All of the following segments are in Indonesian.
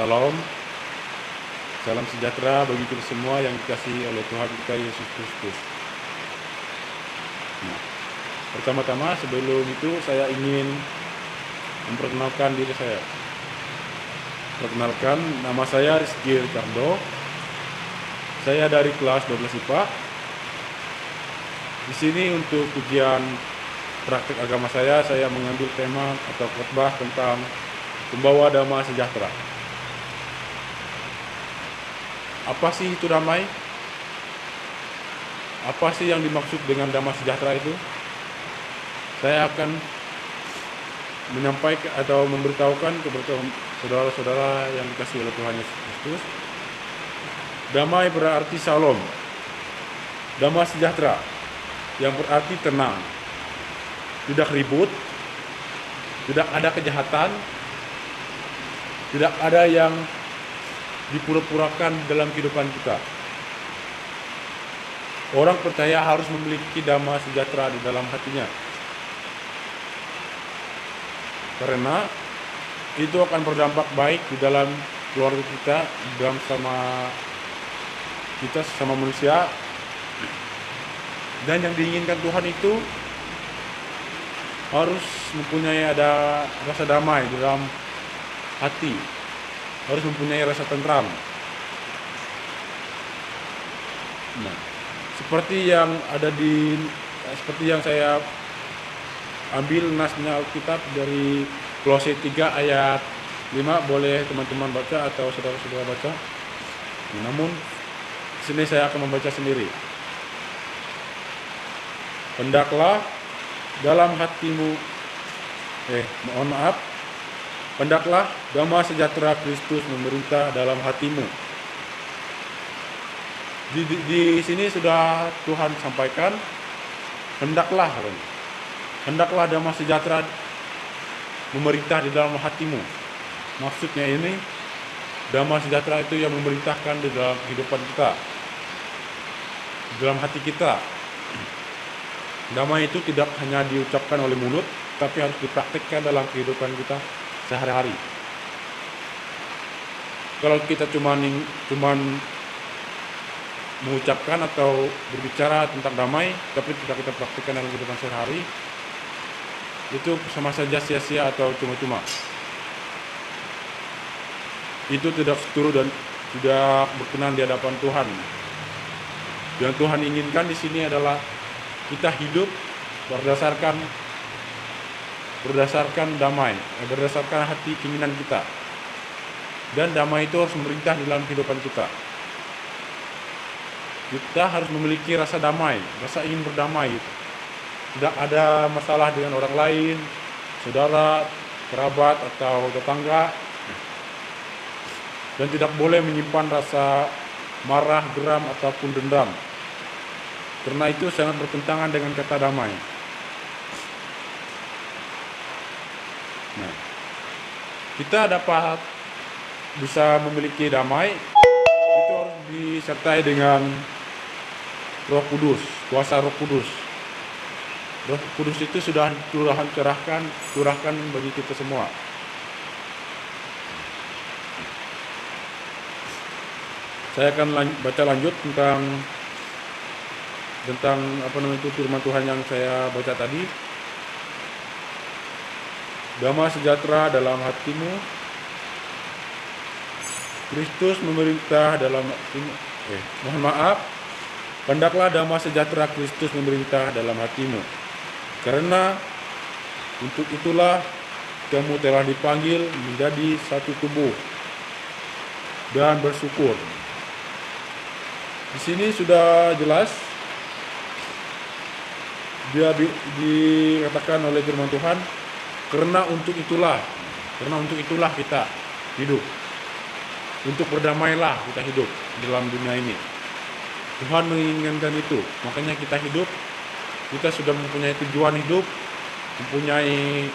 Salam, salam sejahtera bagi kita semua yang dikasihi oleh Tuhan kita Yesus Kristus. Nah, pertama-tama sebelum itu saya ingin memperkenalkan diri saya. Perkenalkan, nama saya Rizky Ricardo. Saya dari kelas 12 IPA. Di sini untuk ujian praktik agama saya mengambil tema atau khotbah tentang pembawa damai sejahtera. Apa sih itu damai? Apa sih yang dimaksud dengan damai sejahtera itu? Saya akan menyampaikan atau memberitahukan kepada saudara-saudara yang dikasihi oleh Tuhan Yesus Kristus. Damai berarti shalom. Damai sejahtera yang berarti tenang. Tidak ribut, tidak ada kejahatan, tidak ada yang dipura-purakan dalam kehidupan kita. Orang percaya harus memiliki damai sejahtera di dalam hatinya. Karena itu akan berdampak baik di dalam keluarga kita, dalam sama kita sesama manusia. Dan yang diinginkan Tuhan itu harus mempunyai ada rasa damai di dalam hati, harus mempunyai rasa tentram. Nah, seperti yang saya ambil nasnya Alkitab dari Kolose 3 ayat 5, boleh teman-teman baca atau saudara-saudara baca. Namun sini saya akan membaca sendiri. Hendaklah dalam hatimu hendaklah damai sejahtera Kristus memerintah dalam hatimu. Di sini sudah Tuhan sampaikan, hendaklah damai sejahtera memerintah di dalam hatimu. Maksudnya ini, damai sejahtera itu yang memerintahkan di dalam kehidupan kita, di dalam hati kita. Damai itu tidak hanya diucapkan oleh mulut, tapi harus dipraktikkan dalam kehidupan kita sehari-hari. Kalau kita cuman mengucapkan atau berbicara tentang damai, tapi tidak kita praktikkan dalam kehidupan sehari-hari, itu sama saja sia-sia atau cuma-cuma. Itu tidak setuju dan tidak berkenan di hadapan Tuhan. Yang Tuhan inginkan di sini adalah kita hidup berdasarkan damai, berdasarkan hati keinginan kita. Dan damai itu harus memerintah di dalam kehidupan kita. Kita harus memiliki rasa damai, rasa ingin berdamai. Tidak ada masalah dengan orang lain, saudara, kerabat, atau tetangga. Dan tidak boleh menyimpan rasa marah, geram, ataupun dendam. Karena itu sangat bertentangan dengan kata damai. Nah, kita dapat bisa memiliki damai itu harus disertai dengan Roh Kudus, kuasa Roh Kudus. Roh Kudus itu sudah curahkan bagi kita semua. Saya akan baca lanjut tentang firman Tuhan yang saya baca tadi. Damai sejahtera dalam hatimu. Kristus memerintah dalam hatimu. Hendaklah damai sejahtera Kristus memerintah dalam hatimu. Karena untuk itulah kamu telah dipanggil menjadi satu tubuh dan bersyukur. Di sini sudah jelas dia dikatakan oleh firman Tuhan, karena untuk itulah kita hidup. Untuk berdamailah kita hidup dalam dunia ini. Tuhan menginginkan itu. Makanya kita hidup, kita sudah mempunyai tujuan hidup, mempunyai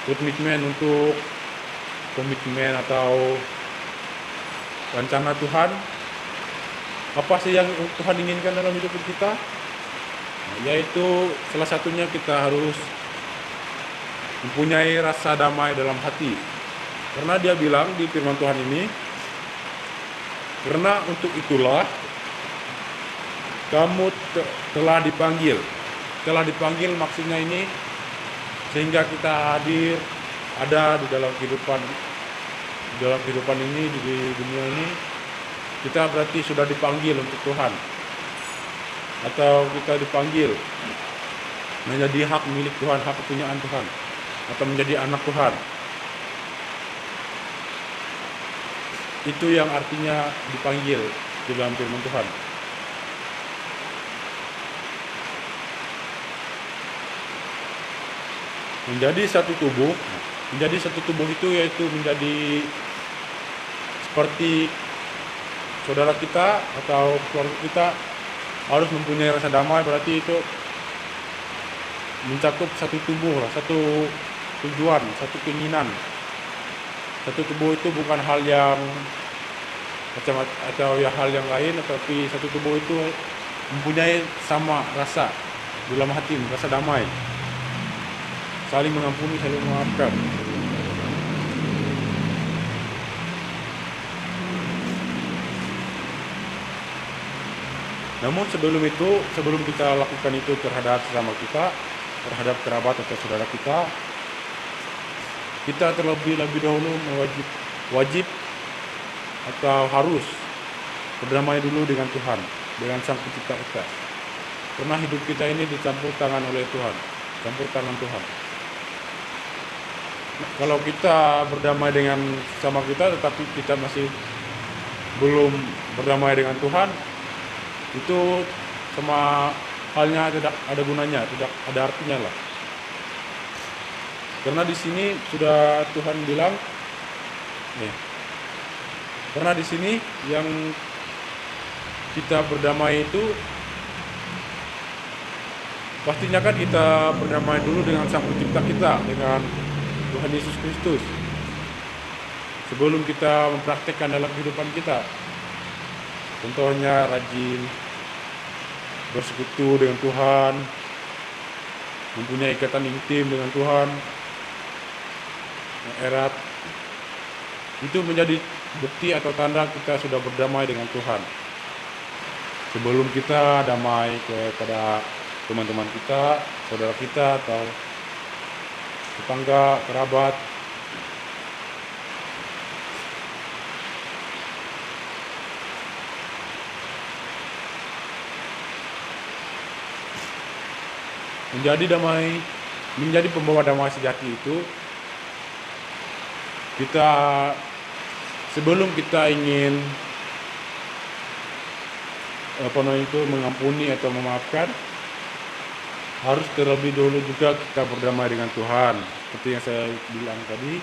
komitmen atau rencana Tuhan. Apa sih yang Tuhan inginkan dalam hidup kita? Yaitu salah satunya kita harus mempunyai rasa damai dalam hati. Karena dia bilang di firman Tuhan ini, karena untuk itulah kamu telah dipanggil. Telah dipanggil maksudnya ini sehingga kita hadir, ada di dalam kehidupan ini, di dunia ini. Kita berarti sudah dipanggil untuk Tuhan, atau kita dipanggil menjadi hak milik Tuhan, hak kepunyaan Tuhan, atau menjadi anak Tuhan. Itu yang artinya dipanggil di dalam firman Tuhan. Menjadi satu tubuh itu yaitu menjadi seperti saudara kita atau keluarga kita harus mempunyai rasa damai. Berarti itu mencakup satu tubuh, satu tujuan, satu keinginan. Satu tubuh itu bukan hal yang macam atau ya hal yang lain, tetapi satu tubuh itu mempunyai sama rasa dalam hati, rasa damai, saling mengampuni, saling memaafkan. Namun sebelum kita lakukan itu terhadap sesama kita, terhadap kerabat atau saudara kita terlebih dahulu wajib atau harus berdamai dulu dengan Tuhan, dengan Sang Pencipta kita. Karena hidup kita ini dicampur tangan oleh Tuhan, campur tangan Tuhan. Nah, kalau kita berdamai dengan sama kita tetapi kita masih belum berdamai dengan Tuhan, itu sama halnya tidak ada gunanya, tidak ada artinya lah. Karena di sini sudah Tuhan bilang, karena di sini yang kita berdamai itu pastinya kan kita berdamai dulu dengan Sang Pencipta kita, dengan Tuhan Yesus Kristus, sebelum kita mempraktekkan dalam kehidupan kita. Contohnya rajin bersekutu dengan Tuhan, mempunyai ikatan intim dengan Tuhan yang erat. Itu menjadi bukti atau tanda kita sudah berdamai dengan Tuhan. Sebelum kita damai kepada teman-teman kita, saudara kita, atau tetangga, kerabat. Menjadi pembawa damai sejati itu, kita sebelum kita ingin mengampuni atau memaafkan, harus terlebih dahulu juga kita berdamai dengan Tuhan. Seperti yang saya bilang tadi,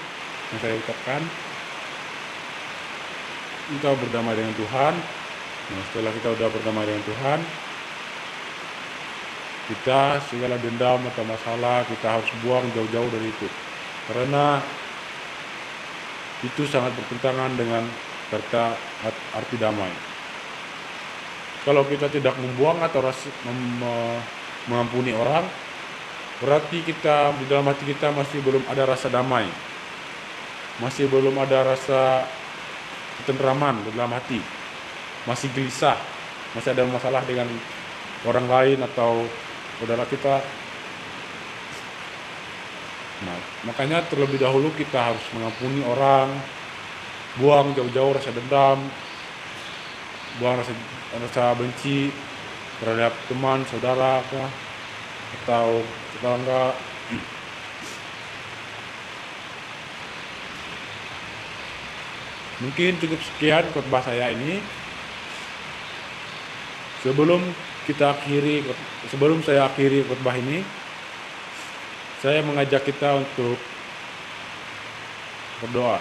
yang saya ucapkan, kita berdamai dengan Tuhan. Nah, setelah kita sudah berdamai dengan Tuhan, kita segala dendam atau masalah kita harus buang jauh-jauh dari itu, karena itu sangat bertentangan dengan kata arti damai. Kalau kita tidak membuang atau mengampuni orang, berarti kita di dalam hati kita masih belum ada rasa damai, masih belum ada rasa ketentraman di dalam hati, masih gelisah, masih ada masalah dengan orang lain atau saudara kita. Nah, makanya terlebih dahulu kita harus mengampuni orang, buang jauh-jauh rasa dendam, buang rasa benci terhadap teman, saudara, atau tetangga. Mungkin cukup sekian khotbah saya ini. Sebelum saya akhiri khotbah ini, saya mengajak kita untuk berdoa.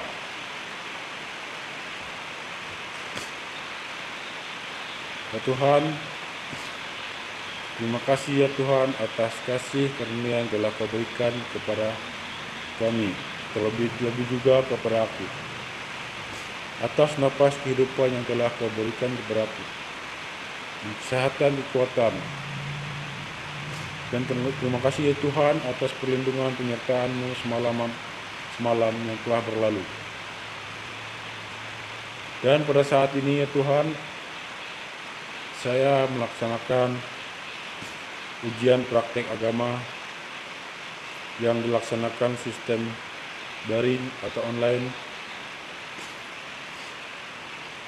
Ya Tuhan, terima kasih ya Tuhan atas kasih karunia yang telah Kau berikan kepada kami, terlebih juga kepada aku, atas napas kehidupan yang telah Kau berikan kepada aku, kesehatan, kekuatan. Dan terima kasih ya Tuhan atas perlindungan penyertaan-Mu semalam yang telah berlalu. Dan pada saat ini ya Tuhan, saya melaksanakan ujian praktek agama yang dilaksanakan sistem daring atau online.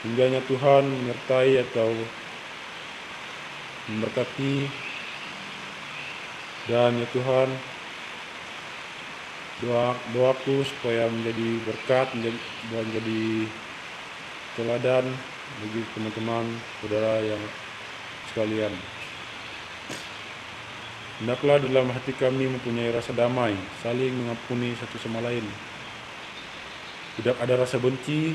Hingganya Tuhan menyertai atau memberkati, dan ya Tuhan, doaku supaya menjadi berkat, menjadi teladan bagi teman-teman saudara yang sekalian. Hendaklah dalam hati kami mempunyai rasa damai, saling mengampuni satu sama lain. Tidak ada rasa benci,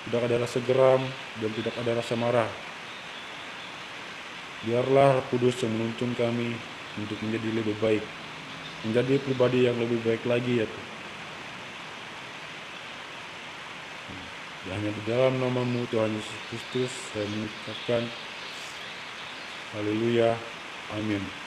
tidak ada rasa geram, dan tidak ada rasa marah. Biarlah Roh Kudus yang menuntun kami untuk menjadi lebih baik, menjadi pribadi yang lebih baik lagi ya Tuhan. Hanya di dalam nama-Mu Tuhan Yesus Kristus saya mengucapkan haleluya, amin.